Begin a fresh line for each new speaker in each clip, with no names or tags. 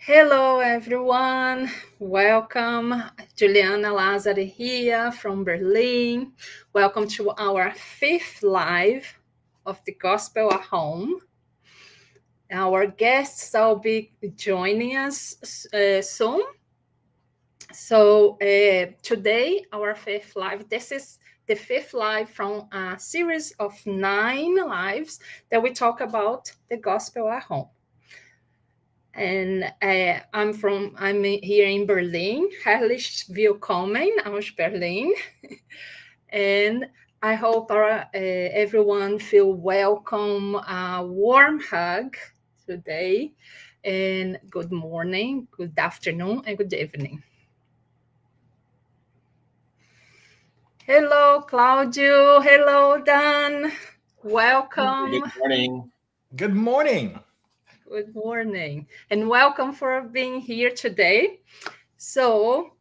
Hello, everyone. Welcome. Juliana Lazari here from Berlin. Welcome to our fifth live of the Gospel at Home. Our guests will be joining us soon. So, today, our fifth live, this is the fifth live from a series of 9 lives that we talk about the Gospel at Home. And I'm here in Berlin. Herzlich willkommen aus Berlin. And I hope everyone feel welcome, a warm hug today. And good morning, good afternoon, and good evening. Hello, Claudio. Hello, Dan. Welcome.
Good morning.
Good morning.
Good morning, and welcome for being here today. So,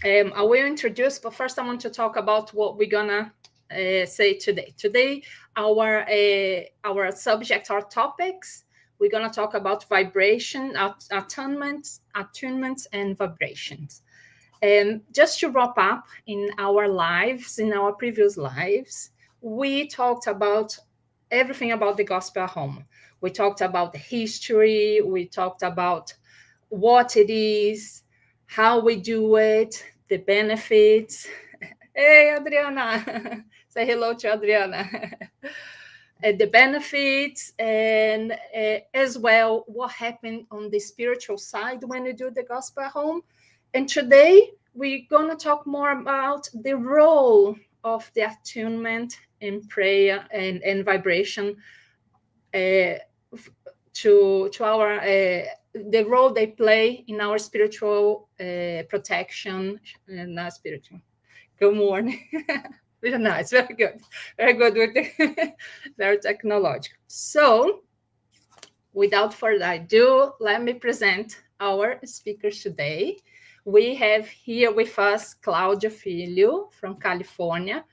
I will introduce, but first I want to talk about what we're gonna say today. Today, our subject, our topics, we're gonna talk about vibration, attunements, and vibrations. And just to wrap up, in our previous lives, we talked about everything about the gospel at home. We talked about the history, we talked about what it is, how we do it, the benefits. Hey, Adriana, say hello to Adriana. The benefits, and as well, what happened on the spiritual side when you do the gospel at home. And today, we're going to talk more about the role of the attunement and prayer and vibration to our the role they play in our spiritual protection and spiritual. Good morning. Very nice, very good with the very technological. So, without further ado, let me present our speakers today. We have here with us Claudio Filho from California.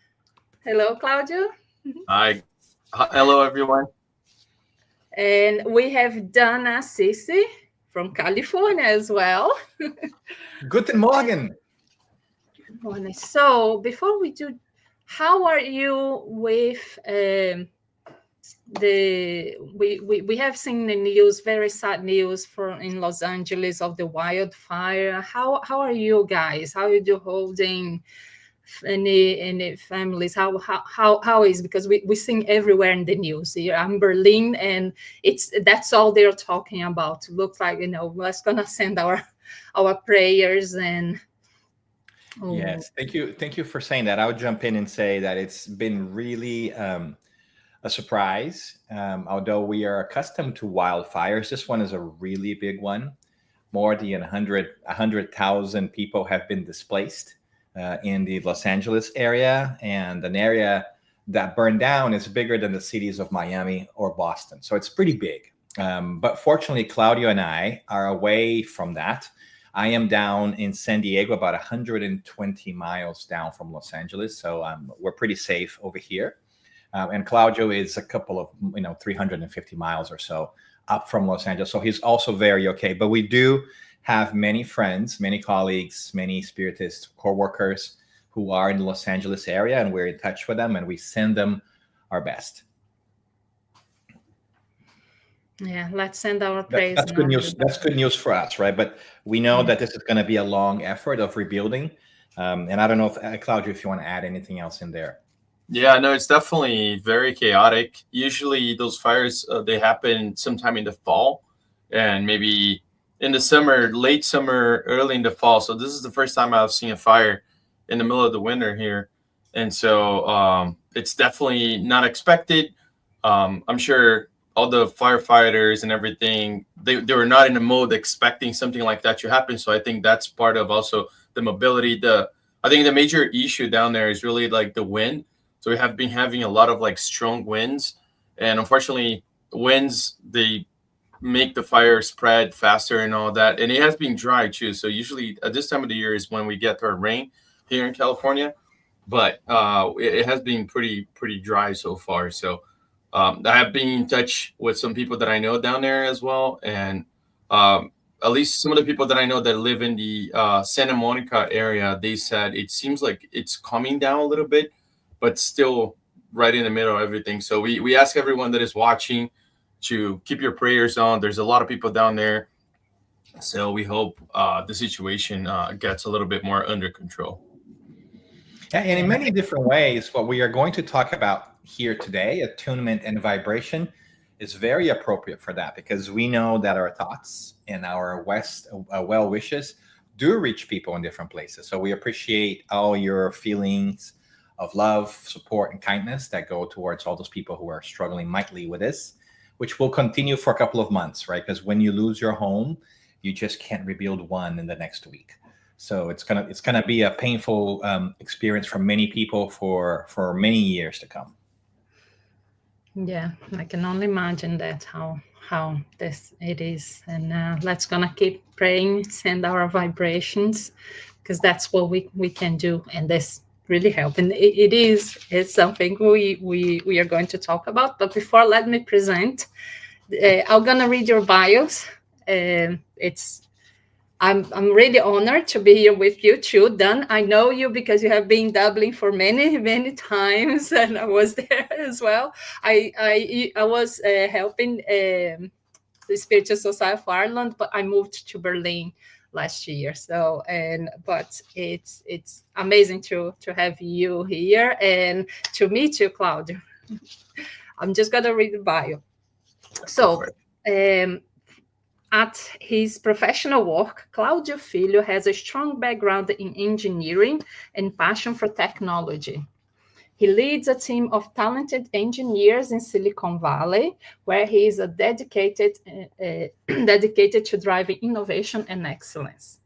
Hello, Claudio.
Hi. Hello, everyone.
And we have Daniel Assisi from California as well.
Guten Morgen.
Good morning. So before we do, how are you with we have seen the news, very sad news in Los Angeles of the wildfire. How are you guys? How are you holding any families? How is, because we sing everywhere in the news here. I'm Berlin, and that's all they're talking about. Looks like, we're gonna send our prayers and
Yes, thank you for saying that. I would jump in and say that it's been really a surprise. Although we are accustomed to wildfires, this one is a really big one. More than 100,000 people have been displaced in the Los Angeles area, and an area that burned down is bigger than the cities of Miami or Boston. So it's pretty big. But fortunately, Claudio and I are away from that. I am down in San Diego, about 120 miles down from Los Angeles. So we're pretty safe over here. And Claudio is a couple of, 350 miles or so up from Los Angeles. So he's also very okay. But we do have many friends, many colleagues, many spiritists, co-workers who are in the Los Angeles area, and we're in touch with them, and we send them our best.
Yeah, let's send our praise.
That's good news. That's good news for us, right? But we know that this is going to be a long effort of rebuilding. And I don't know if Claudio, if you want to add anything else in there.
Yeah, no, it's definitely very chaotic. Usually those fires, they happen sometime in the fall and maybe in the summer, late summer, early in the fall. So this is the first time I've seen a fire in the middle of the winter here. And so it's definitely not expected. I'm sure all the firefighters and everything, they were not in the mode expecting something like that to happen. So I think that's part of also the mobility. I think the major issue down there is really like the wind. So we have been having a lot of like strong winds, and unfortunately winds, they make the fire spread faster and all that. And it has been dry too. So usually at this time of the year is when we get our rain here in California, but it has been pretty dry so far. So I have been in touch with some people that I know down there as well, and at least some of the people that I know that live in the Santa Monica area, they said it seems like it's calming down a little bit, but still right in the middle of everything. So we ask everyone that is watching to keep your prayers on. There's a lot of people down there. So we hope the situation gets a little bit more under control.
And in many different ways, what we are going to talk about here today, attunement and vibration, is very appropriate for that, because we know that our thoughts and our well wishes do reach people in different places. So we appreciate all your feelings of love, support, and kindness that go towards all those people who are struggling mightily with this, which will continue for a couple of months, right? Because when you lose your home, you just can't rebuild one in the next week. So it's gonna be a painful experience for many people for many years to come.
Yeah, I can only imagine that how this it is, and let's gonna keep praying, send our vibrations, because that's what we can do, and this really help. And it's something we are going to talk about. But before, let me present. I'm gonna read your bios. I'm really honored to be here with you too, Dan. I know you because you have been in Dublin for many times, and I was there as well. I was helping the Spiritual Society of Ireland, but I moved to Berlin last year. So but it's amazing to have you here, and to meet you, Claudio. I'm just gonna read the bio. So. At his professional work, Claudio Filho has a strong background in engineering and passion for technology. He leads a team of talented engineers in Silicon Valley, where he is dedicated to driving innovation and excellence.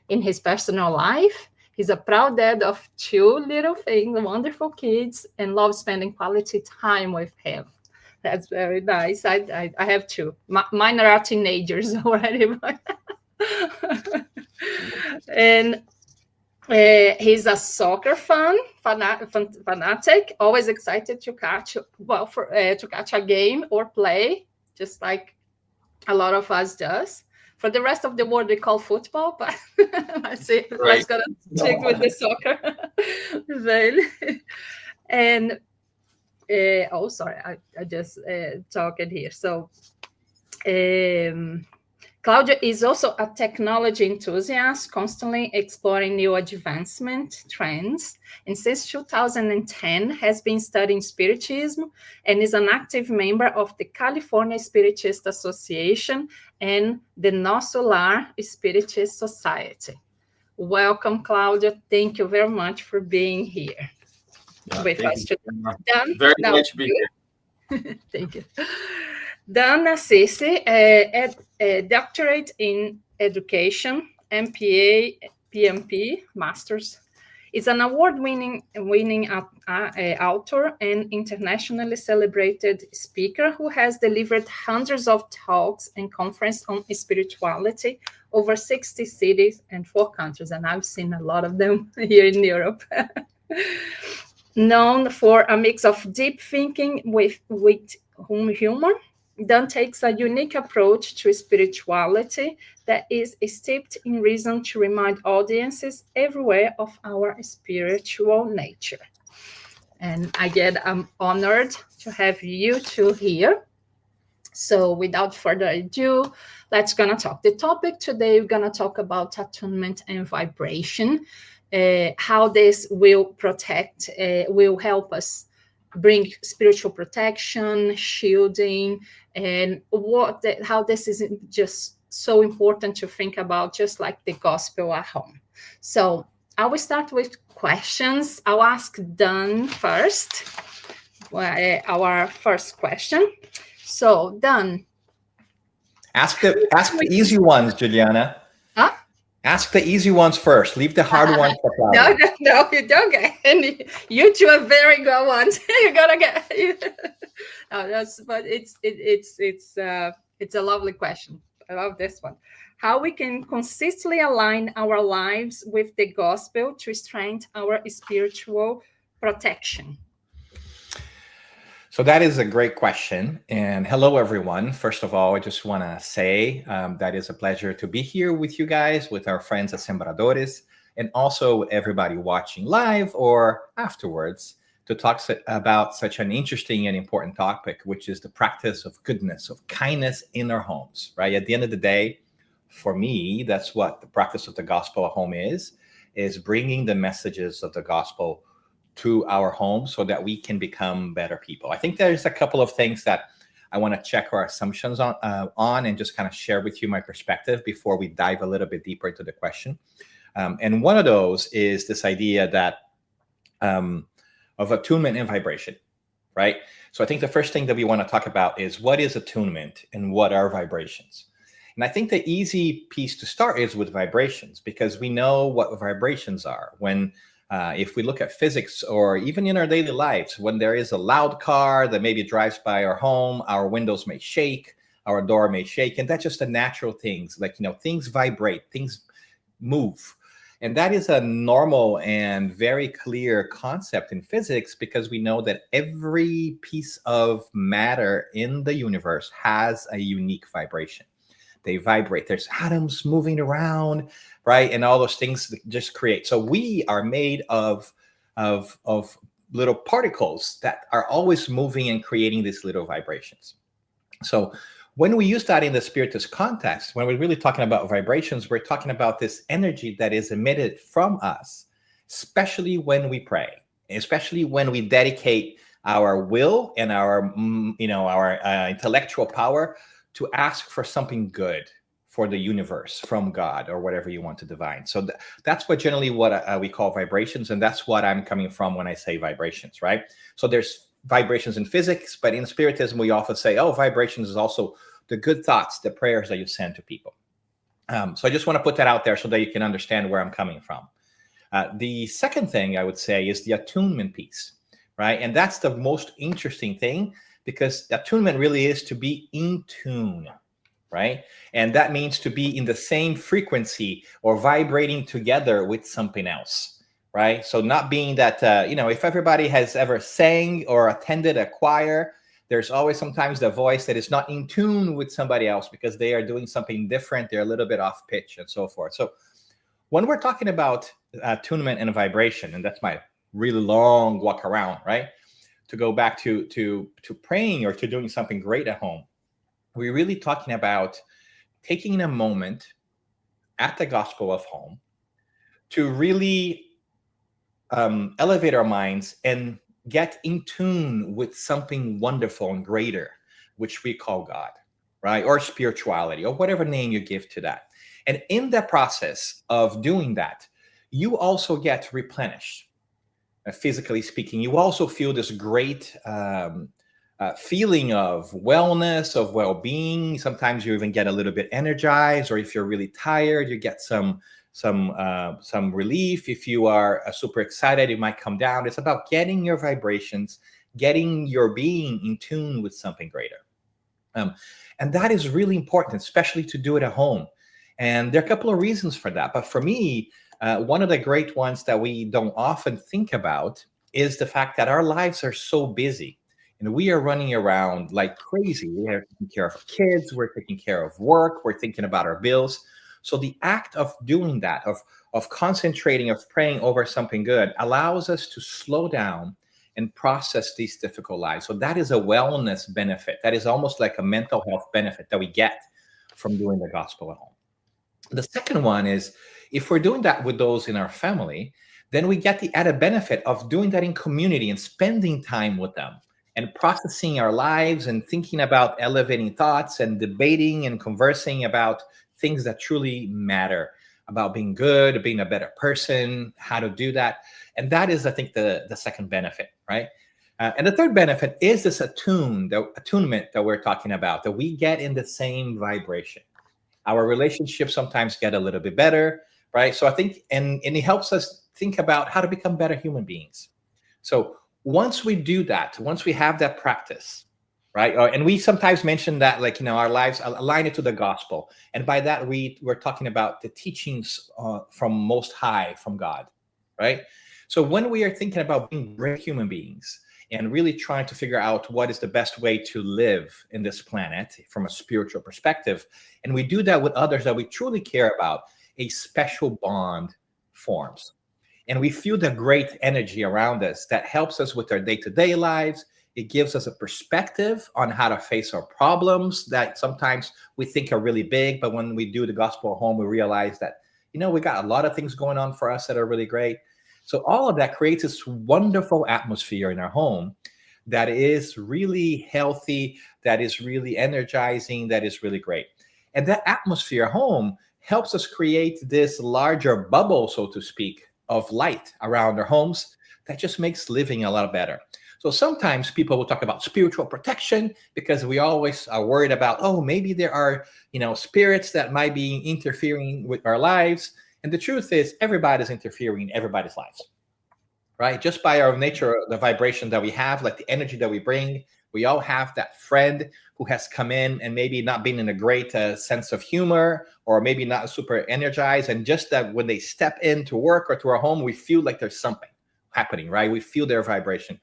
In his personal life, he's a proud dad of 2 little things, wonderful kids, and loves spending quality time with him. That's very nice. I have 2. Mine are teenagers already. And he's a soccer fanatic, always excited to catch a game or play, just like a lot of us does. For the rest of the world, we call football, but let's gonna stick with the soccer. And I just talking here. So Claudio is also a technology enthusiast, constantly exploring new advancement trends, and since 2010 has been studying Spiritism and is an active member of the California Spiritist Association and the Nosso Lar Spiritist Society. Welcome, Claudio. Thank you very much for being here. With us today.
Very much to be here.
Thank you. Daniel Assisi, a doctorate in education, MPA, PMP, Masters, is an award-winning author and internationally celebrated speaker who has delivered hundreds of talks and conferences on spirituality over 60 cities and 4 countries, and I've seen a lot of them here in Europe. Known for a mix of deep thinking with humor, Dan takes a unique approach to spirituality that is steeped in reason to remind audiences everywhere of our spiritual nature. And again, I'm honored to have you 2 here. So without further ado, let's gonna talk. The topic today, we're gonna talk about attunement and vibration. How this will will help us bring spiritual protection, shielding, and how this is just so important to think about, just like the gospel at home. So I will start with questions. I'll ask Dan first, our first question. So Dan.
Ask the easy ones, Juliana.
Huh?
Ask the easy ones first. Leave the hard ones for Claudia.
No, you don't get any. You 2 are very good ones. You're gonna get. But it's a lovely question. I love this one. How we can consistently align our lives with the gospel to strengthen our spiritual protection.
So that is a great question. And hello, everyone. First of all, I just want to say that is a pleasure to be here with you guys, with our friends at Sembradores, and also everybody watching live or afterwards to talk about such an interesting and important topic, which is the practice of goodness, of kindness in our homes, right? At the end of the day, for me, that's what the practice of the gospel at home is bringing the messages of the gospel to our homes so that we can become better people. I think there's a couple of things that I want to check our assumptions on and just kind of share with you my perspective before we dive a little bit deeper into the question. And one of those is this idea that of attunement and vibration, right? So I think the first thing that we want to talk about is what is attunement and what are vibrations? And I think the easy piece to start is with vibrations, because we know what vibrations are. When if we look at physics or even in our daily lives, when there is a loud car that maybe drives by our home, our windows may shake, our door may shake, and that's just the natural things. Like, things vibrate, things move. And that is a normal and very clear concept in physics, because we know that every piece of matter in the universe has a unique vibration. They vibrate. There's atoms moving around, right? And all those things that just create. So we are made of little particles that are always moving and creating these little vibrations. So when we use that in the Spiritist context, when we're really talking about vibrations, we're talking about this energy that is emitted from us, especially when we pray, especially when we dedicate our will and our intellectual power to ask for something good for the universe from God or whatever you want to divine. So that's what generally what we call vibrations. And that's what I'm coming from when I say vibrations, right? So there's vibrations in physics, but in Spiritism, we often say, vibrations is also the good thoughts, the prayers that you send to people. So I just want to put that out there so that you can understand where I'm coming from. The second thing I would say is the attunement piece, right? And that's the most interesting thing, because attunement really is to be in tune, right? And that means to be in the same frequency or vibrating together with something else, right? So not being that, if everybody has ever sang or attended a choir, there's always sometimes the voice that is not in tune with somebody else because they are doing something different. They're a little bit off pitch and so forth. So when we're talking about attunement and vibration, and that's my really long walk around, right? To go back to praying or to doing something great at home, we're really talking about taking a moment at the gospel of home to really elevate our minds and get in tune with something wonderful and greater, which we call God, right? Or spirituality, or whatever name you give to that. And in the process of doing that, you also get replenished. Physically speaking, you also feel this great feeling of wellness, of well-being. Sometimes you even get a little bit energized, or if you're really tired, you get some relief. If you are super excited, it might come down. It's about getting your vibrations, getting your being in tune with something greater. And that is really important, especially to do it at home. And there are a couple of reasons for that. But for me, one of the great ones that we don't often think about is the fact that our lives are so busy. And we are running around like crazy. We are taking care of our kids. We're taking care of work. We're thinking about our bills. So the act of doing that, of concentrating, of praying over something good, allows us to slow down and process these difficult lives. So that is a wellness benefit. That is almost like a mental health benefit that we get from doing the gospel at home. The second one is, if we're doing that with those in our family, then we get the added benefit of doing that in community and spending time with them and processing our lives and thinking about elevating thoughts and debating and conversing about things that truly matter, about being good, being a better person, how to do that. And that is, I think, the second benefit, right? And the third benefit is this attunement that we're talking about, that we get in the same vibration. Our relationships sometimes get a little bit better, right? So I think, and it helps us think about how to become better human beings. So once we do that, once we have that practice, right? And we sometimes mention that, like, our lives align it to the gospel. And by that, we're talking about the teachings from Most High, from God, right? So when we are thinking about being great human beings and really trying to figure out what is the best way to live in this planet from a spiritual perspective. And we do that with others that we truly care about. A special bond forms. And we feel the great energy around us that helps us with our day-to-day lives. It gives us a perspective on how to face our problems that sometimes we think are really big, but when we do the gospel at home, we realize that, we got a lot of things going on for us that are really great. So all of that creates this wonderful atmosphere in our home that is really healthy, that is really energizing, that is really great. And that atmosphere at home helps us create this larger bubble, so to speak, of light around our homes that just makes living a lot better. So sometimes people will talk about spiritual protection because we always are worried about, maybe there are, spirits that might be interfering with our lives. And the truth is everybody's interfering in everybody's lives, right? Just by our nature, the vibration that we have, like the energy that we bring, we all have that friend who has come in and maybe not been in a great sense of humor, or maybe not super energized. And just that when they step into work or to our home, we feel like there's something happening, right? We feel their vibration.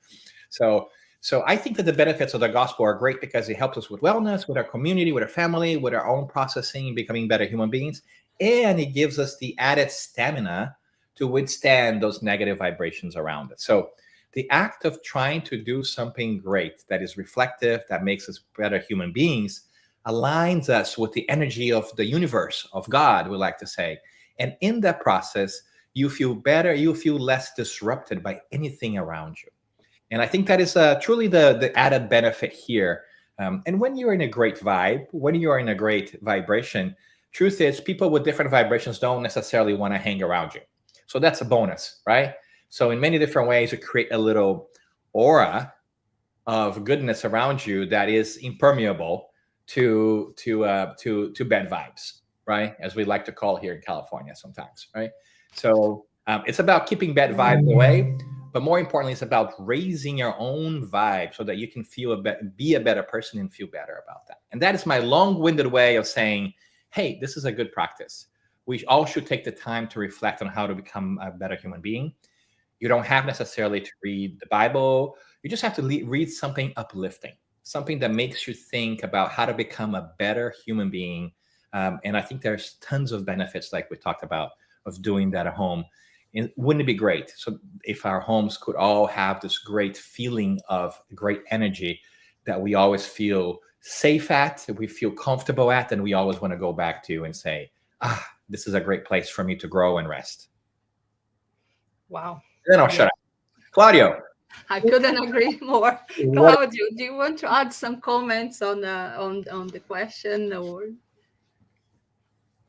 So I think that the benefits of the gospel are great because it helps us with wellness, with our community, with our family, with our own processing, becoming better human beings. And it gives us the added stamina to withstand those negative vibrations around us. So the act of trying to do something great that is reflective, that makes us better human beings, aligns us with the energy of the universe, of God, we like to say. And in that process, you feel better, you feel less disrupted by anything around you. And I think that is truly the added benefit here. And when you're in a great vibe, when you're in a great vibration, truth is people with different vibrations don't necessarily want to hang around you. So that's a bonus, right? So in many different ways, you create a little aura of goodness around you that is impermeable to bad vibes, right? As we like to call here in California sometimes, right? So it's about keeping bad vibes away, but more importantly, it's about raising your own vibe so that you can be a better person and feel better about that. And that is my long-winded way of saying, hey, this is a good practice. We all should take the time to reflect on how to become a better human being. You don't have necessarily to read the Bible. You just have to read something uplifting, something that makes you think about how to become a better human being. And I think there's tons of benefits, like we talked about, of doing that at home. And wouldn't it be great? So if our homes could all have this great feeling of great energy that we always feel safe at, that we feel comfortable at, and we always want to go back to and say, this is a great place for me to grow and rest.
Wow.
Then I'll shut up. Claudio.
I couldn't agree more. Claudio, do you want to add some comments on the question? Or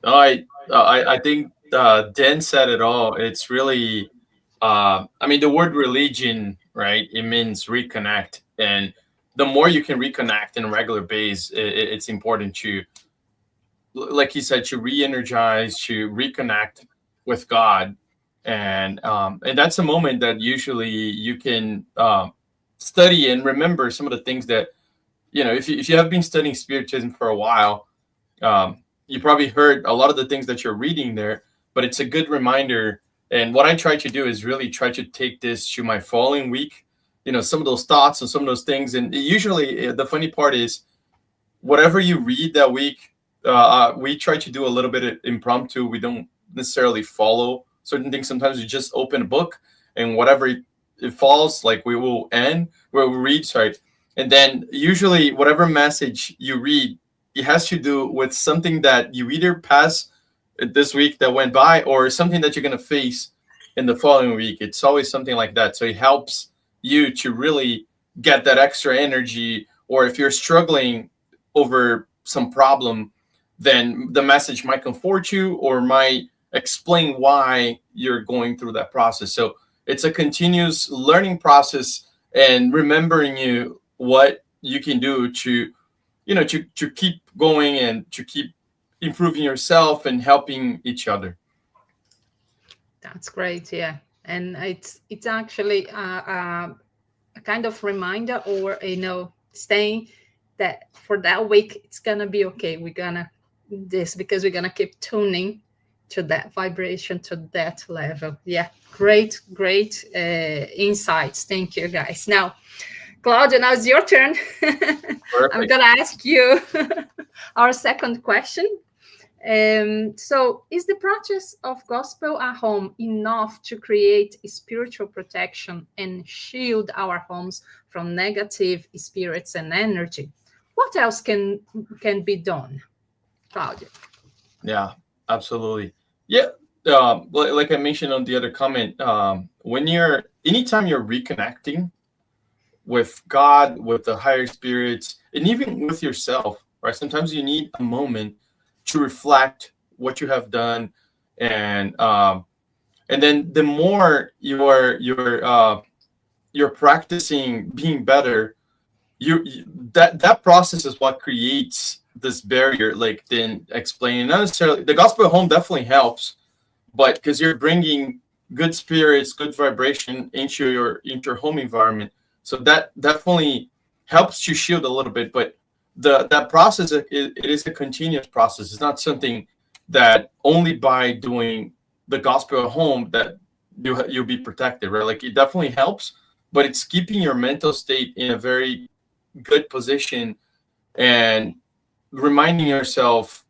I think Dan said it all. It's really, the word religion, right? It means reconnect, and the more you can reconnect in a regular base, it's important to, like he said, to re-energize, to reconnect with God. And that's a moment that usually you can study and remember some of the things that, if you have been studying spiritism for a while, you probably heard a lot of the things that you're reading there, but it's a good reminder. And what I try to do is really try to take this to my following week, some of those thoughts and some of those things. And usually the funny part is whatever you read that week, we try to do a little bit of impromptu. We don't necessarily follow certain things. Sometimes you just open a book and whatever it falls, like we'll read, sorry. And then usually whatever message you read, it has to do with something that you either pass this week that went by or something that you're going to face in the following week. It's always something like that. So it helps you to really get that extra energy. Or if you're struggling over some problem, then the message might comfort you or might explain why you're going through that process. So it's a continuous learning process and remembering you what you can do to keep going and to keep improving yourself and helping each other.
That's great. Yeah. And it's actually a kind of reminder, or staying that for that week it's gonna be okay. We're gonna because we're gonna keep tuning to that vibration, to that level. Yeah, great insights. Thank you, guys. Now Claudia, now it's your turn. I'm
Perfect.
going to ask you our second question. So, is the practice of gospel at home enough to create spiritual protection and shield our homes from negative spirits and energy? What else can be done, Claudia?
Yeah, absolutely. Yeah, like I mentioned on the other comment, anytime you're reconnecting with God, with the higher spirits, and even with yourself, right? Sometimes you need a moment to reflect what you have done, and then the more you're practicing being better, that process is what creates this barrier. Like then explaining, not necessarily the gospel at home definitely helps, but because you're bringing good spirits, good vibration into your home environment, so that definitely helps you shield a little bit. But that process, it is a continuous process. It's not something that only by doing the gospel at home that you'll be protected, right? Like it definitely helps, but it's keeping your mental state in a very good position and reminding yourself,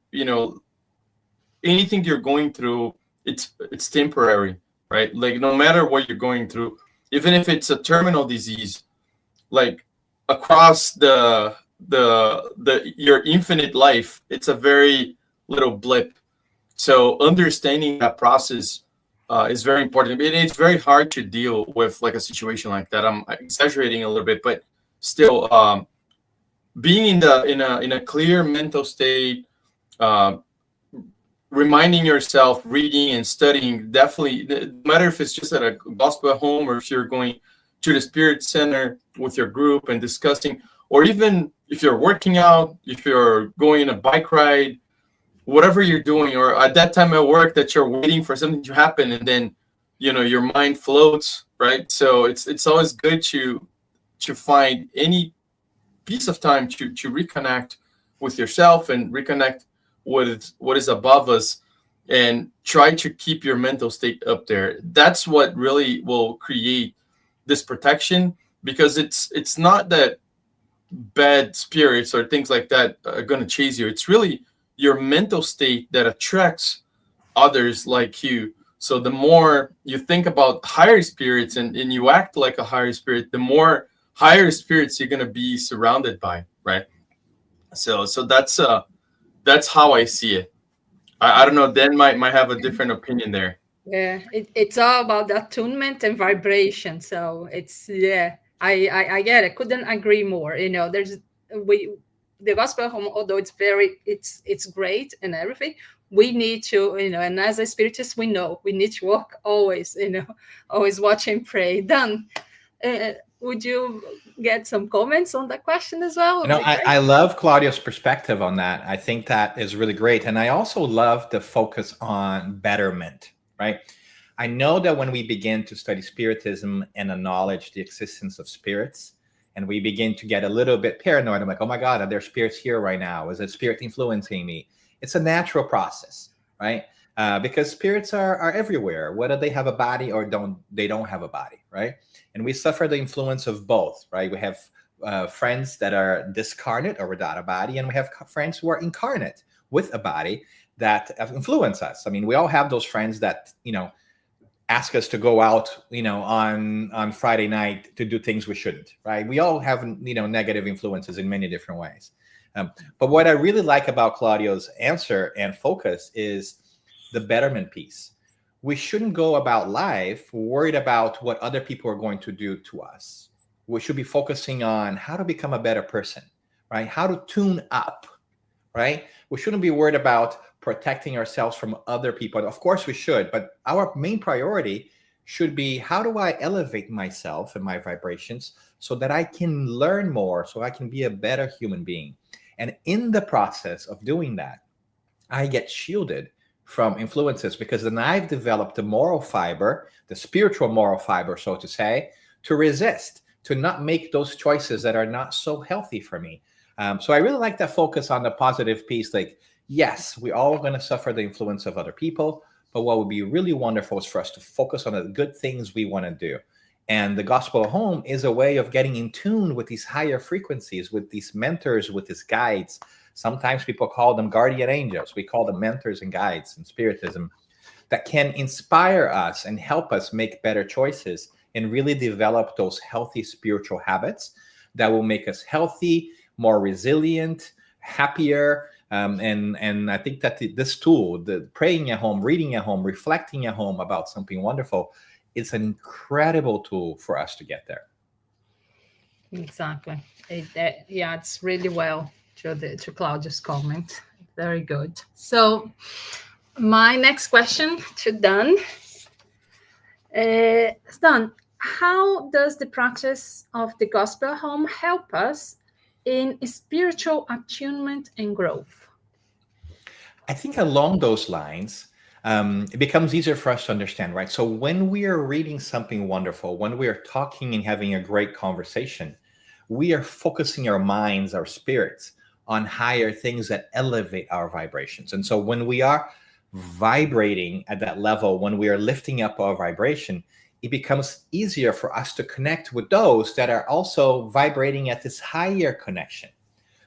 anything you're going through, it's temporary, right? Like no matter what you're going through, even if it's a terminal disease, like across the your infinite life, it's a very little blip. So understanding that process is very important. It's very hard to deal with like a situation like that. I'm exaggerating a little bit, but still, being in a clear mental state, uh, reminding yourself, reading and studying, definitely, no matter if it's just at a gospel at home or if you're going to the spirit center with your group and discussing, or even if you're working out, if you're going on a bike ride, whatever you're doing, or at that time at work that you're waiting for something to happen, and then your mind floats, right? So it's always good to find any piece of time to reconnect with yourself and reconnect with what is above us, and try to keep your mental state up there. That's what really will create this protection, because it's not that bad spirits or things like that are going to chase you. It's really your mental state that attracts others like you. So the more you think about higher spirits and you act like a higher spirit, the more higher spirits you're going to be surrounded by, right? So that's how I see it. I don't know, Dan might have a different opinion there.
Yeah, it's all about the attunement and vibration. So it's, yeah, I get it. Couldn't agree more. There's we the gospel home, although it's great and everything. We need to, and as a spiritist, we know we need to work always, always watch and pray. Dan, would you get some comments on that question as well?
I love Claudio's perspective on that. I think that is really great. And I also love the focus on betterment, right? I know that when we begin to study spiritism and acknowledge the existence of spirits, and we begin to get a little bit paranoid, I'm like, oh my God, are there spirits here right now? Is a spirit influencing me? It's a natural process, right? Because spirits are everywhere, whether they have a body or they don't have a body, right? And we suffer the influence of both, right? We have friends that are discarnate or without a body, and we have friends who are incarnate with a body that influence us. I mean, we all have those friends that, ask us to go out, on Friday night to do things we shouldn't, right? We all have, negative influences in many different ways. But what I really like about Claudio's answer and focus is the betterment piece. We shouldn't go about life worried about what other people are going to do to us. We should be focusing on how to become a better person, right? How to tune up, right? We shouldn't be worried about protecting ourselves from other people. Of course we should, but our main priority should be, how do I elevate myself and my vibrations so that I can learn more, so I can be a better human being? And in the process of doing that, I get shielded from influences, because then I've developed the moral fiber, the spiritual moral fiber, so to say, to resist, to not make those choices that are not so healthy for me. So I really like that focus on the positive piece. Like, yes, we're all going to suffer the influence of other people, but what would be really wonderful is for us to focus on the good things we want to do. And the Gospel of Home is a way of getting in tune with these higher frequencies, with these mentors, with these guides. Sometimes people call them guardian angels. We call them mentors and guides in Spiritism, that can inspire us and help us make better choices and really develop those healthy spiritual habits that will make us healthy, more resilient, happier. And I think that this tool, the praying at home, reading at home, reflecting at home about something wonderful, it's an incredible tool for us to get there.
Exactly. It's really well to Claudio's comment. Very good. So my next question to Dan. Dan, how does the practice of the Gospel Home help us in spiritual attunement and growth?
I think along those lines, it becomes easier for us to understand, right? So when we are reading something wonderful, when we are talking and having a great conversation, we are focusing our minds, our spirits on higher things that elevate our vibrations. And so when we are vibrating at that level, when we are lifting up our vibration, it becomes easier for us to connect with those that are also vibrating at this higher connection.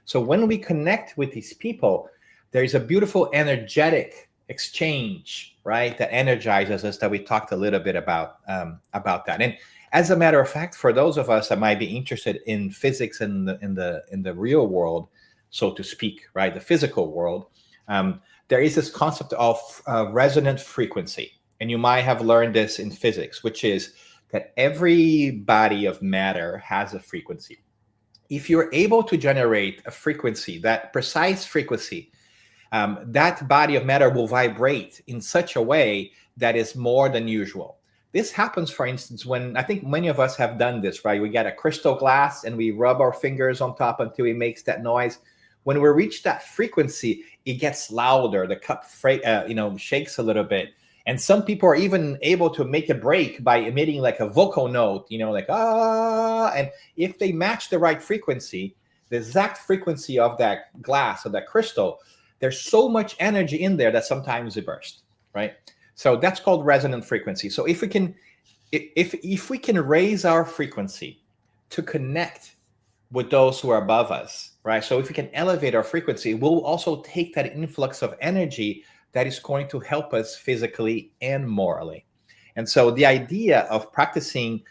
So when we connect with these people, there's a beautiful energetic exchange, right, that energizes us, that we talked a little bit about that. And as a matter of fact, for those of us that might be interested in physics in the real world, so to speak, right, the physical world, there is this concept of resonant frequency. And you might have learned this in physics, which is that every body of matter has a frequency. If you're able to generate a frequency, that precise frequency, that body of matter will vibrate in such a way that is more than usual. This happens, for instance, when I think many of us have done this, right? We get a crystal glass and we rub our fingers on top until it makes that noise. When we reach that frequency, it gets louder. The cup, shakes a little bit. And some people are even able to make a break by emitting like a vocal note, like ah. And if they match the right frequency, the exact frequency of that glass or that crystal, there's so much energy in there that sometimes it bursts, right? So that's called resonant frequency. So if we can raise our frequency to connect with those who are above us, right? So if we can elevate our frequency, we'll also take that influx of energy that is going to help us physically and morally. And so the idea of practicing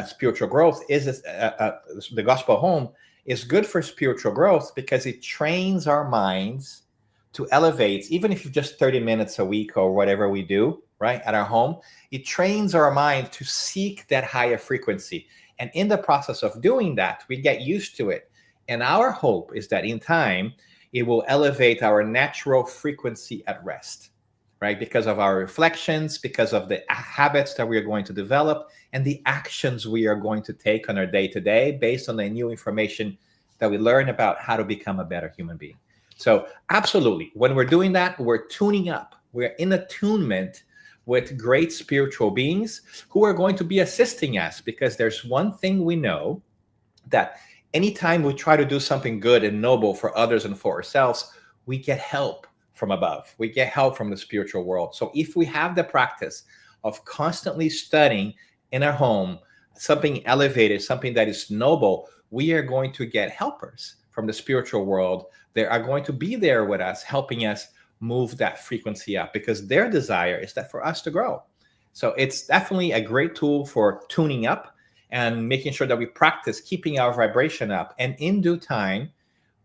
spiritual growth is the Gospel Home is good for spiritual growth because it trains our minds to elevate, even if it's just 30 minutes a week or whatever we do, right, at our home, it trains our mind to seek that higher frequency. And in the process of doing that, we get used to it. And our hope is that in time, it will elevate our natural frequency at rest, right? Because of our reflections, because of the habits that we are going to develop, and the actions we are going to take on our day-to-day based on the new information that we learn about how to become a better human being. So absolutely, when we're doing that, we're tuning up. We're in attunement with great spiritual beings who are going to be assisting us, because there's one thing we know, that anytime we try to do something good and noble for others and for ourselves, we get help from above. We get help from the spiritual world. So if we have the practice of constantly studying in our home something elevated, something that is noble, we are going to get helpers from the spiritual world. They are going to be there with us, helping us move that frequency up, because their desire is that for us to grow. So it's definitely a great tool for tuning up and making sure that we practice keeping our vibration up. And in due time,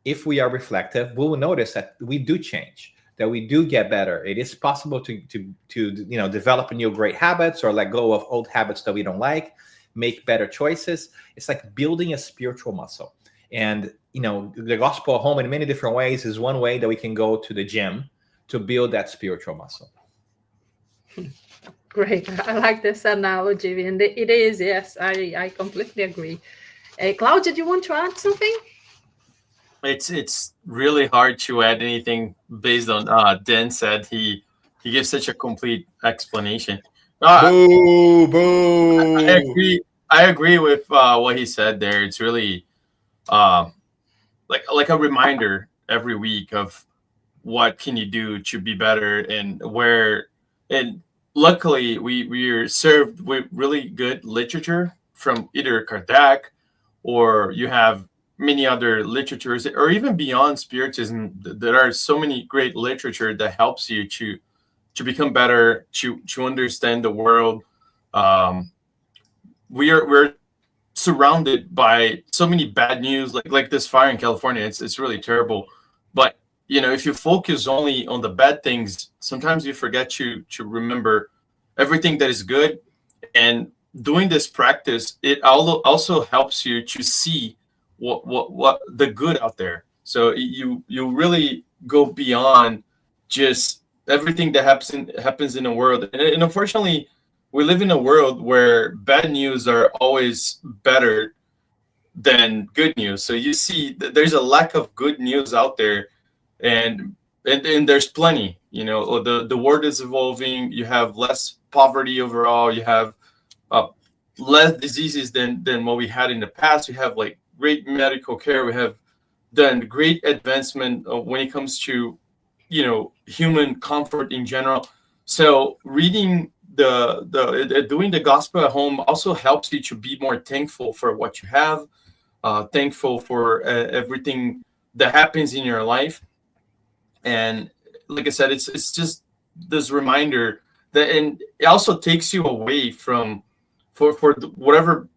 if we are reflective, we will notice that we do change, that we do get better. It is possible to develop new great habits or let go of old habits that we don't like, make better choices. It's like building a spiritual muscle. And the Gospel Home in many different ways is one way that we can go to the gym to build that spiritual muscle.
Great. I like this analogy. And it is, yes, I completely agree. Claudia, do you want to add something?
It's really hard to add anything based on Dan said. He gives such a complete explanation.
Boo, boo.
I agree with what he said there. It's really like a reminder every week of what can you do to be better, and where, and luckily we are served with really good literature from either Kardec, or you have many other literatures, or even beyond spiritism. There are so many great literature that helps you to become better, to understand the world. um, we're surrounded by so many bad news, like this fire in California. It's really terrible. But if you focus only on the bad things, sometimes you forget to remember everything that is good. And doing this practice, it also helps you to see what the good out there. So you really go beyond just everything that happens in the world. And unfortunately, we live in a world where bad news are always better than good news. So you see there's a lack of good news out there, and and there's plenty. The world is evolving. You have less poverty overall. You have uh, less diseases than what we had in the past. We have like great medical care. We have done great advancement when it comes to human comfort in general. So reading the doing the gospel at home also helps you to be more thankful for what you have, thankful for everything that happens in your life. And like I said, it's just this reminder that, and it also takes you away from for whatever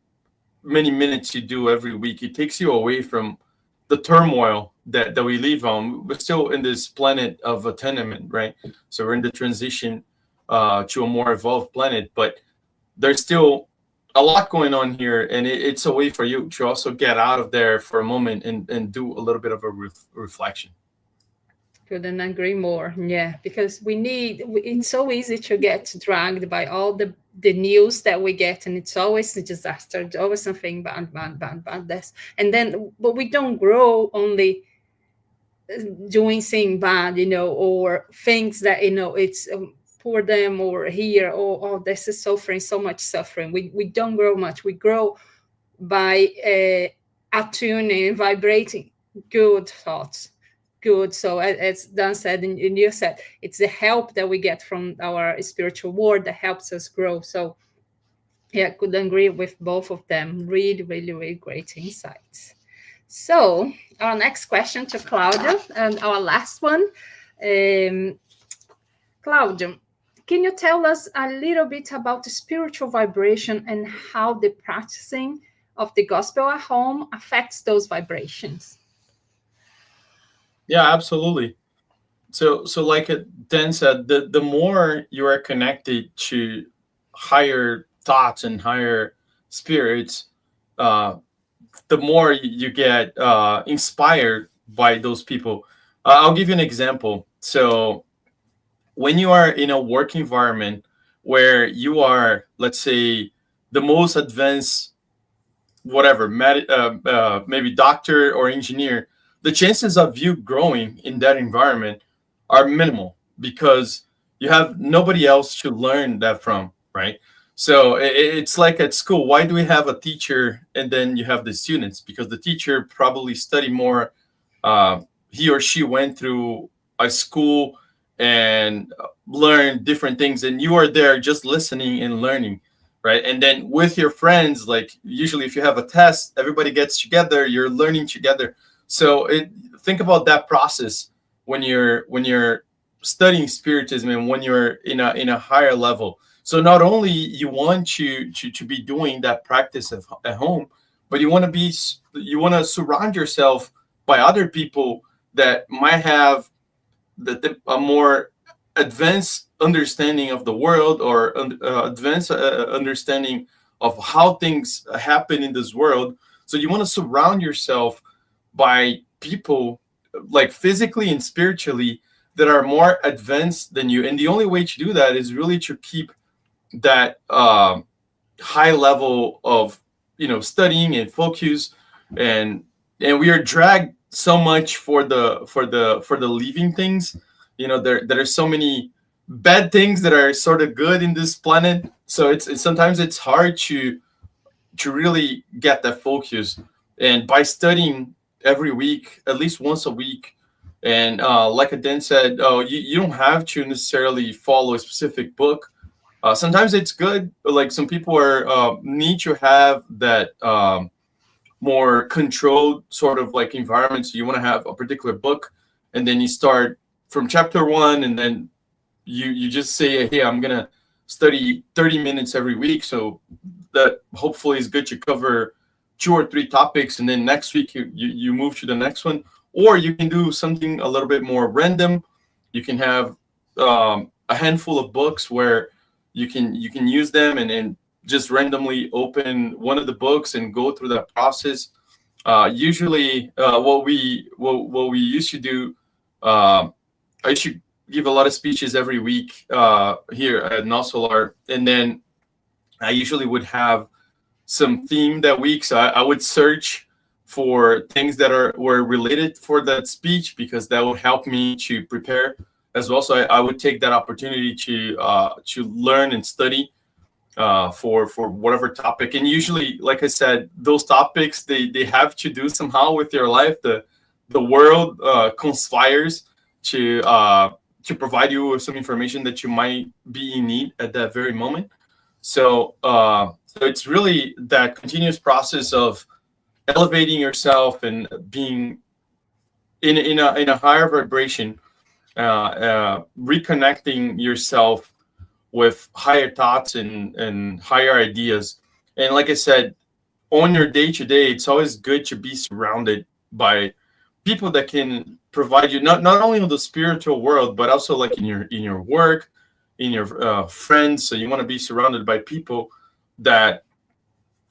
many minutes you do every week. It takes you away from the turmoil that we live on. We're still in this planet of attainment, right? So we're in the transition to a more evolved planet, but there's still a lot going on here, and it's a way for you to also get out of there for a moment and do a little bit of a reflection.
Couldn't agree more. Yeah, because it's so easy to get dragged by all the news that we get, and it's always a disaster. It's always something bad, bad, bad, bad. This and then, but we don't grow only doing things bad, or things that it's for them or here. Oh, this is suffering, so much suffering. We don't grow much. We grow by attuning and vibrating good thoughts. Good. So as Dan said, and you said, it's the help that we get from our spiritual world that helps us grow. So yeah, could agree with both of them. Really, really, really great insights. So our next question to Claudio, and our last one. Claudio, can you tell us a little bit about the spiritual vibration and how the practicing of the gospel at home affects those vibrations?
Yeah, absolutely. So like Dan said, the more you are connected to higher thoughts and higher spirits, the more you get inspired by those people. I'll give you an example. So when you are in a work environment where you are, let's say, the most advanced, whatever, maybe doctor or engineer, the chances of you growing in that environment are minimal because you have nobody else to learn that from, right? So it's like at school. Why do we have a teacher and then you have the students? Because the teacher probably studied more. He or she went through a school and learned different things, and you are there just listening and learning, right? And then with your friends, like usually if you have a test, everybody gets together, you're learning together. So think about that process when you're studying spiritism and when you're in a higher level. So not only you want to be doing that practice at home, but you want to surround yourself by other people that might have a more advanced understanding of the world, or advanced understanding of how things happen in this world. So you want to surround yourself by people, like physically and spiritually, that are more advanced than you. And the only way to do that is really to keep that high level of studying and focus. And we are dragged so much for the living things. There are so many bad things that are sort of good in this planet. So it's sometimes it's hard to really get that focus. And by studying every week, at least once a week, and like Aden said, you don't have to necessarily follow a specific book. Sometimes it's good, but like some people are need to have that more controlled sort of like environment. So you want to have a particular book, and then you start from chapter one, and then you just say, hey, I'm gonna study 30 minutes every week. So that hopefully is good to cover 2 or 3 topics, and then next week you move to the next one. Or you can do something a little bit more random. You can have a handful of books where you can use them, and just randomly open one of the books and go through that process. Usually, what we used to do, I used to give a lot of speeches every week here at Nosolar, and then I usually would have some theme that week. So I would search for things that were related for that speech, because that would help me to prepare as well. So I would take that opportunity to learn and study for whatever topic. And usually, like I said, those topics they have to do somehow with your life. The world conspires to provide you with some information that you might be in need at that very moment. So it's really that continuous process of elevating yourself and being in a higher vibration, reconnecting yourself with higher thoughts and higher ideas. And like I said, on your day to day, it's always good to be surrounded by people that can provide you not only in the spiritual world, but also like in your work, in your friends. So you want to be surrounded by people that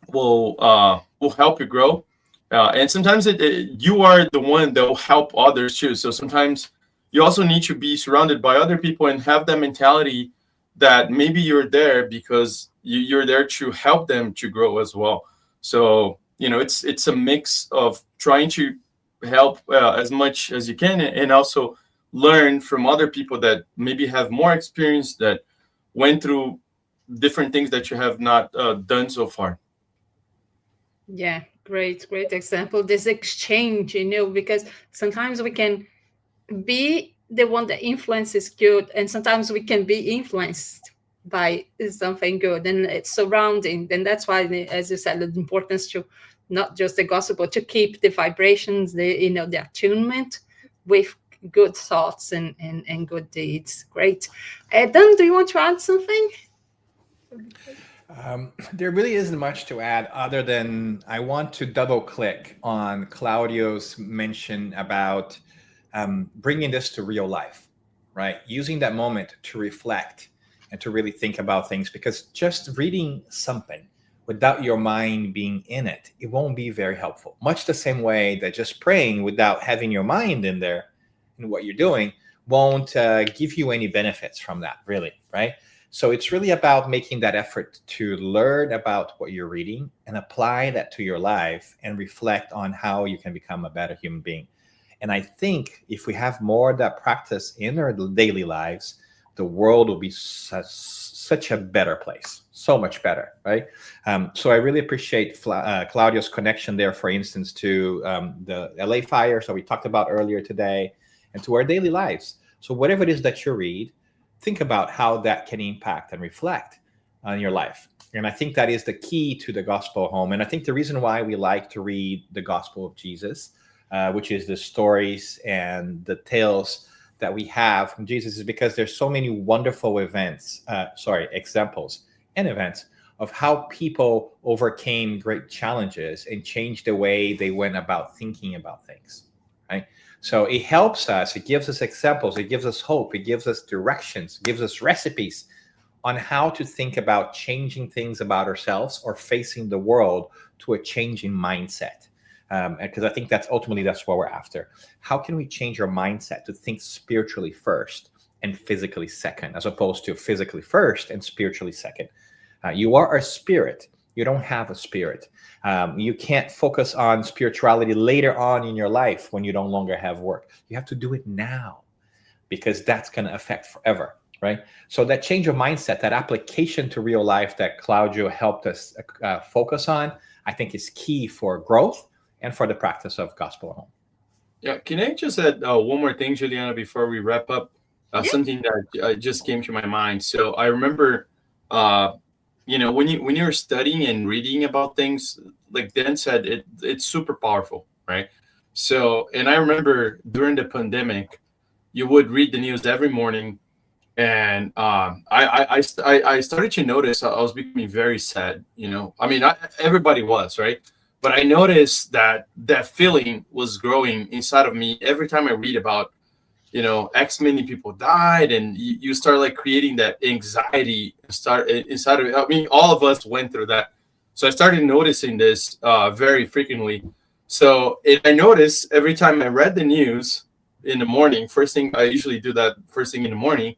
will help you grow. And sometimes you are the one that will help others too. So sometimes you also need to be surrounded by other people and have that mentality that maybe you're there because you're there to help them to grow as well. So it's a mix of trying to help as much as you can, and also learn from other people that maybe have more experience, that went through different things that you have not done so far.
Yeah, great example. This exchange, because sometimes we can be the one that influences good, and sometimes we can be influenced by something good, and it's surrounding. And that's why, as you said, the importance to not just the gospel, but to keep the vibrations, the attunement with good thoughts and good deeds. Great. Dan, do you want to add something?
There really isn't much to add other than I want to double click on Claudio's mention about bringing this to real life, right? Using that moment to reflect and to really think about things, because just reading something without your mind being in it, it won't be very helpful. Much the same way that just praying without having your mind in there in what you're doing won't give you any benefits from that, really, right? So it's really about making that effort to learn about what you're reading and apply that to your life and reflect on how you can become a better human being. And I think if we have more of that practice in our daily lives, the world will be such a better place, so much better, right? So I really appreciate Claudio's connection there, for instance, to the LA fire, so we talked about earlier today, and to our daily lives. So whatever it is that you read, think about how that can impact and reflect on your life. And I think that is the key to the gospel home. And I think the reason why we like to read the gospel of Jesus, which is the stories and the tales that we have from Jesus, is because there's so many wonderful examples and events of how people overcame great challenges and changed the way they went about thinking about things, right? So it helps us, it gives us examples, it gives us hope, it gives us directions, it gives us recipes on how to think about changing things about ourselves or facing the world to a changing mindset. Because I think that's what we're after. How can we change our mindset to think spiritually first and physically second, as opposed to physically first and spiritually second? You are a spirit. You don't have a spirit. You can't focus on spirituality later on in your life when you no longer have work. You have to do it now, because that's going to affect forever, right? So that change of mindset, that application to real life that Claudio helped us focus on, I think is key for growth and for the practice of gospel at home.
Yeah, can I just add one more thing, Juliana, before we wrap up? Something that just came to my mind. So I remember when you're studying and reading about things, like Dan said, it's super powerful, right? So, and I remember during the pandemic, you would read the news every morning, and I started to notice I was becoming very sad. I mean, everybody was, right? But I noticed that that feeling was growing inside of me every time I read about, X many people died, and you start like creating that anxiety start inside of it. I mean, all of us went through that. So I started noticing this very frequently. So I noticed every time I read the news in the morning, first thing I usually do that first thing in the morning,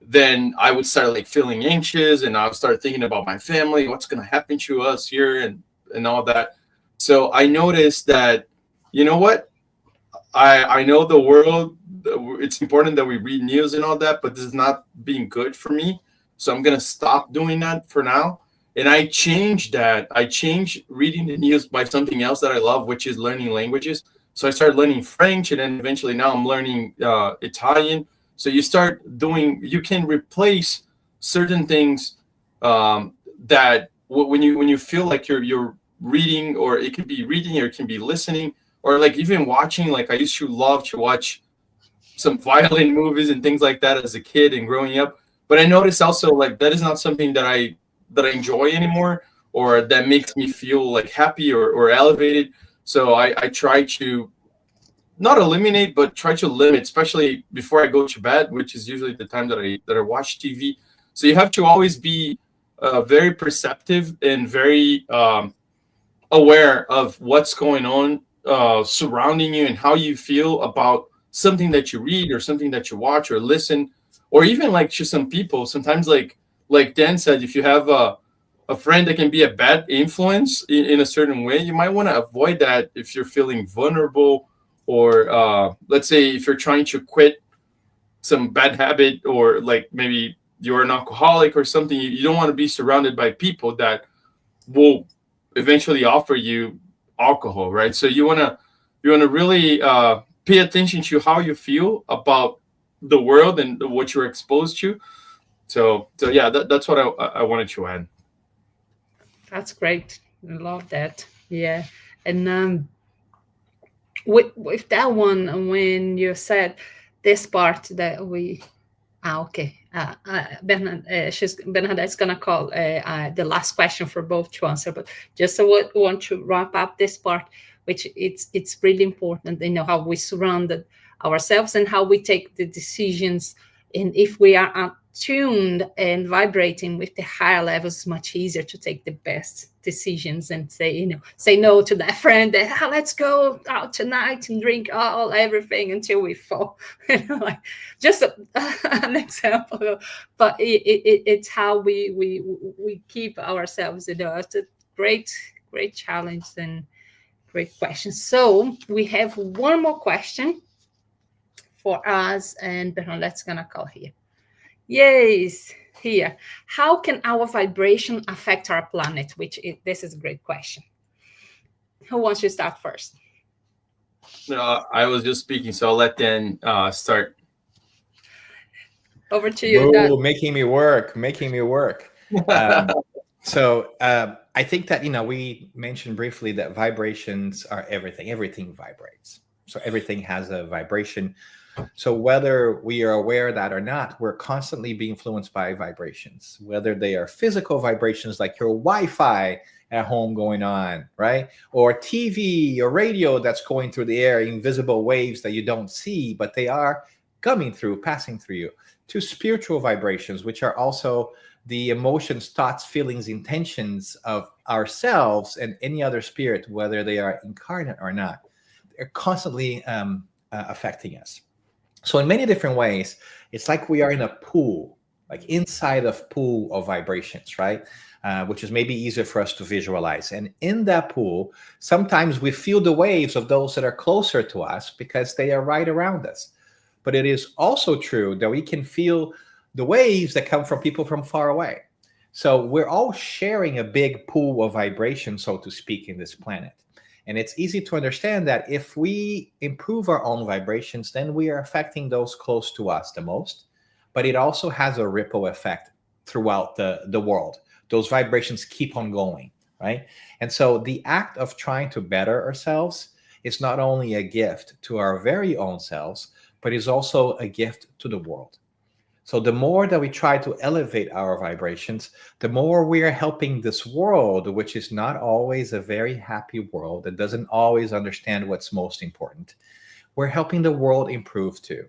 then I would start like feeling anxious, and I would start thinking about my family, what's going to happen to us here, and all that. So I noticed that, you know what? I know the world, it's important that we read news and all that, but this is not being good for me. So I'm going to stop doing that for now. And I changed that. I changed reading the news by something else that I love, which is learning languages. So I started learning French, and then eventually now I'm learning Italian. So you can replace certain things that when you feel like you're reading, or it can be reading, or it can be listening, or like even watching. Like I used to love to watch some violin movies and things like that as a kid and growing up. But I noticed also like that is not something that I enjoy anymore, or that makes me feel like happy or elevated. So I try to not eliminate, but try to limit, especially before I go to bed, which is usually the time that I watch TV. So you have to always be very perceptive and very aware of what's going on surrounding you, and how you feel about something that you read, or something that you watch or listen, or even like to some people. Sometimes, like Dan said, if you have a friend that can be a bad influence in a certain way, you might want to avoid that if you're feeling vulnerable, or let's say if you're trying to quit some bad habit, or like maybe you're an alcoholic or something. You don't want to be surrounded by people that will eventually offer you alcohol, right? So you want to really pay attention to how you feel about the world and what you're exposed to. So yeah, that's what I wanted to add.
That's great. I love that. Yeah. And with that one, when you said this part that we okay. Bernadette's gonna call the last question for both to answer, but just I want to wrap up this part, which it's really important. How we surrounded ourselves and how we take the decisions, and if we are attuned and vibrating with the higher levels, it's much easier to take the best decisions and say no to that friend that let's go out tonight and drink everything until we fall. Like just an example, but it's how we keep ourselves. It's a great challenge and great question. So we have one more question for us, and Bernadette's gonna call here. Yes, here. How can our vibration affect our planet? This is a great question. Who wants to start first?
I was just speaking, so I'll let Dan start.
Over to you,
Oh,
Dan.
making me work. So I think that, we mentioned briefly that vibrations are everything. Everything vibrates. So everything has a vibration. So whether we are aware of that or not, we're constantly being influenced by vibrations, whether they are physical vibrations like your Wi-Fi at home going on, right? Or TV or radio that's going through the air, invisible waves that you don't see, but they are coming through, passing through you. To spiritual vibrations, which are also the emotions, thoughts, feelings, intentions of ourselves and any other spirit, whether they are incarnate or not. They're constantly affecting us. So in many different ways, it's like we are in a pool, like inside of pool of vibrations, right? Which is maybe easier for us to visualize. And in that pool, sometimes we feel the waves of those that are closer to us because they are right around us. But it is also true that we can feel the waves that come from people from far away. So we're all sharing a big pool of vibration, so to speak, in this planet. And it's easy to understand that if we improve our own vibrations, then we are affecting those close to us the most. But it also has a ripple effect throughout the world. Those vibrations keep on going, right? And so the act of trying to better ourselves is not only a gift to our very own selves, but is also a gift to the world. So the more that we try to elevate our vibrations, the more we are helping this world, which is not always a very happy world that doesn't always understand what's most important. We're helping the world improve too.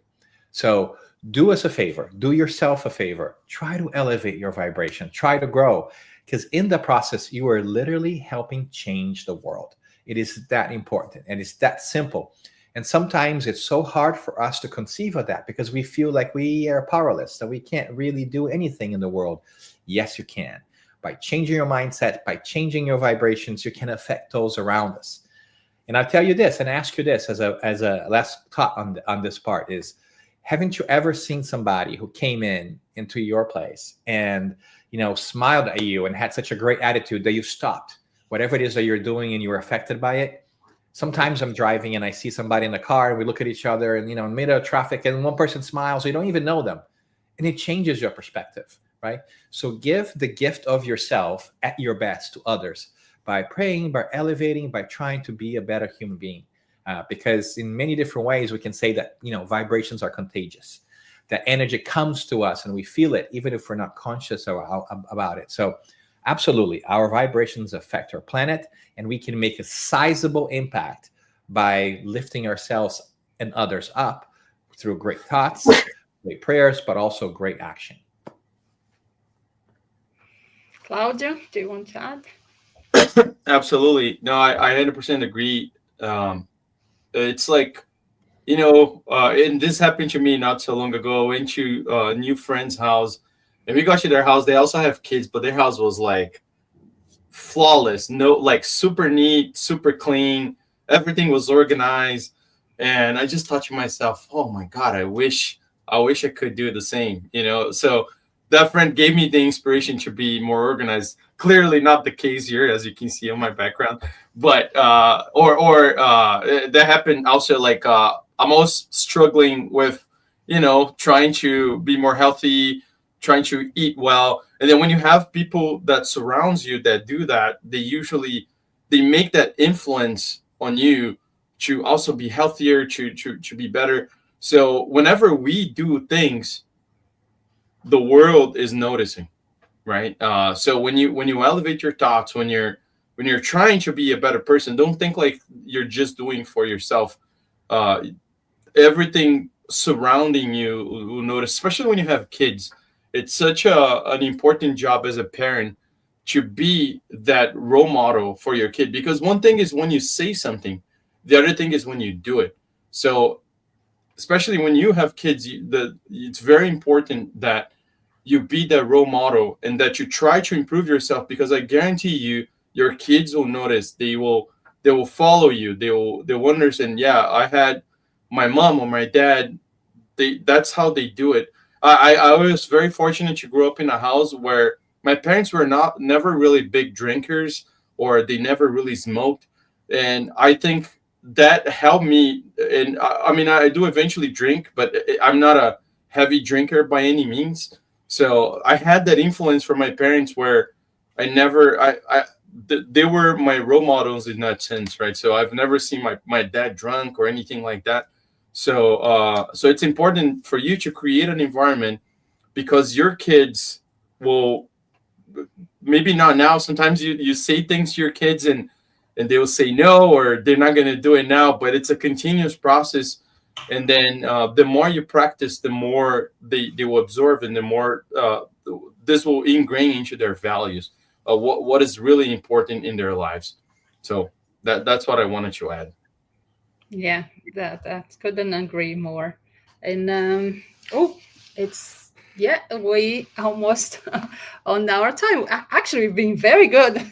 So do us a favor, do yourself a favor, try to elevate your vibration, try to grow, because in the process, you are literally helping change the world. It is that important and it's that simple. And sometimes it's so hard for us to conceive of that because we feel like we are powerless, that we can't really do anything in the world. Yes, you can. By changing your mindset, by changing your vibrations, you can affect those around us. And I'll tell you this and ask you this as a last thought on this part is, haven't you ever seen somebody who came into your place and, smiled at you and had such a great attitude that you stopped whatever it is that you're doing and you were affected by it? Sometimes I'm driving and I see somebody in the car and we look at each other and, in the middle of traffic and one person smiles, you don't even know them. And it changes your perspective, right? So give the gift of yourself at your best to others by praying, by elevating, by trying to be a better human being. Because in many different ways, we can say that, vibrations are contagious. That energy comes to us and we feel it, even if we're not conscious about it. So absolutely, our vibrations affect our planet, and we can make a sizable impact by lifting ourselves and others up through great thoughts, great prayers, but also great action.
Claudio, do you want to add?
Absolutely. No, I 100% agree. It's like, and this happened to me not so long ago. I went to a new friend's house, and we got to their house. They also have kids, but their house was like flawless. No, like super neat, super clean. Everything was organized. And I just thought to myself, oh my God, I wish I could do the same, So that friend gave me the inspiration to be more organized. Clearly not the case here, as you can see on my background. But that happened also. Like I'm always struggling with, trying to be more healthy, trying to eat well. And then when you have people that surrounds you that do that, they make that influence on you to also be healthier, to be better. So whenever we do things, the world is noticing, right? So when you elevate your thoughts, when you're trying to be a better person, don't think like you're just doing for yourself. Everything surrounding you will notice, especially when you have kids. It's such an important job as a parent to be that role model for your kid, because one thing is when you say something, the other thing is when you do it. So especially when you have kids, it's very important that you be that role model and that you try to improve yourself, because I guarantee you your kids will notice. They will follow you. They will understand. Yeah, I had my mom or my dad. That's how they do it. I was very fortunate to grow up in a house where my parents were never really big drinkers, or they never really smoked. And I think that helped me. And I mean, I do eventually drink, but I'm not a heavy drinker by any means. So I had that influence from my parents where they were my role models in that sense, right? So I've never seen my dad drunk or anything like that. So it's important for you to create an environment, because your kids will, maybe not now. Sometimes you say things to your kids and they will say no, or they're not going to do it now, but it's a continuous process. And then the more you practice, the more they will absorb, and the more this will ingrain into their values, what is really important in their lives. So that's what I wanted to add.
Yeah, that couldn't agree more. And we almost on our time. Actually, we've been very good.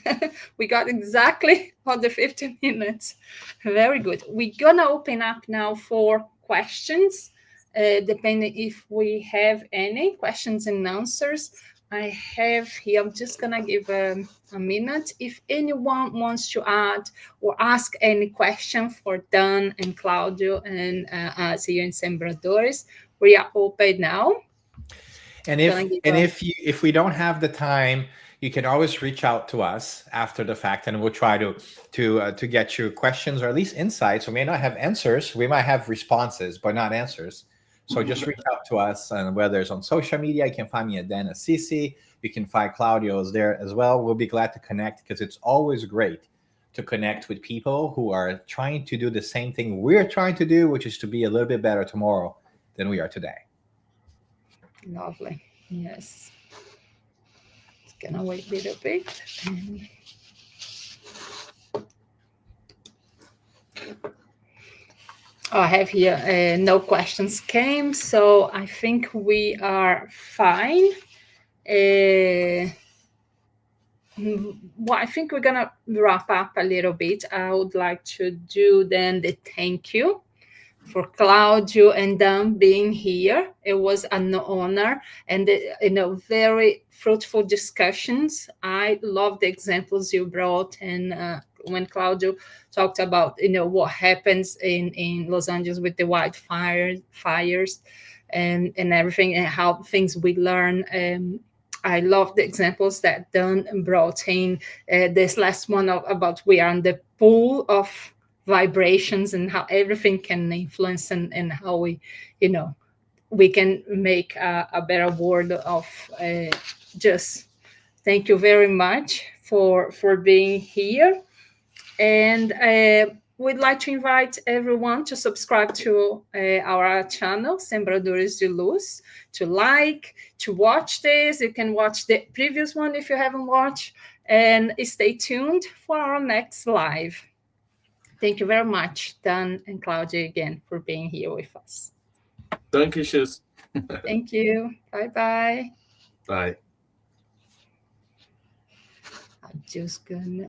We got exactly on the 15 minutes. Very good. We're gonna open up now for questions, depending if we have any questions and answers. I have here, I'm just gonna give a minute. If anyone wants to add or ask any question for Dan and Claudio and us here in Sembradores, we are open now.
And if we don't have the time, you can always reach out to us after the fact, and we'll try to get your questions or at least insights. We may not have answers, we might have responses, but not answers. So just reach out to us, and whether it's on social media, you can find me at Daniel Assisi. You can find Claudio's there as well. We'll be glad to connect, because it's always great to connect with people who are trying to do the same thing we're trying to do, which is to be a little bit better tomorrow than we are today.
Lovely. Yes. Just gonna wait a little bit. I have here no questions came, so I think we are fine. Well, I think we're gonna wrap up a little bit. I would like to do then the thank you for Claudio and Dan being here. It was an honor, and very fruitful discussions. I love the examples you brought, and when Claudio talked about what happens in Los Angeles with the wildfires and everything, and how things we learn. I love the examples that Dan brought in. This last one about we are in the pool of vibrations and how everything can influence and how we can make a better world of just. Thank you very much for being here, and we'd like to invite everyone to subscribe to our channel, Sembradores de Luz, to like, to watch this. You can watch the previous one if you haven't watched, and stay tuned for our next live. Thank you very much, Dan and Claudia, again, for being here with us.
Thank you, Shiz.
Thank you. Bye-bye.
Bye.
I'm just gonna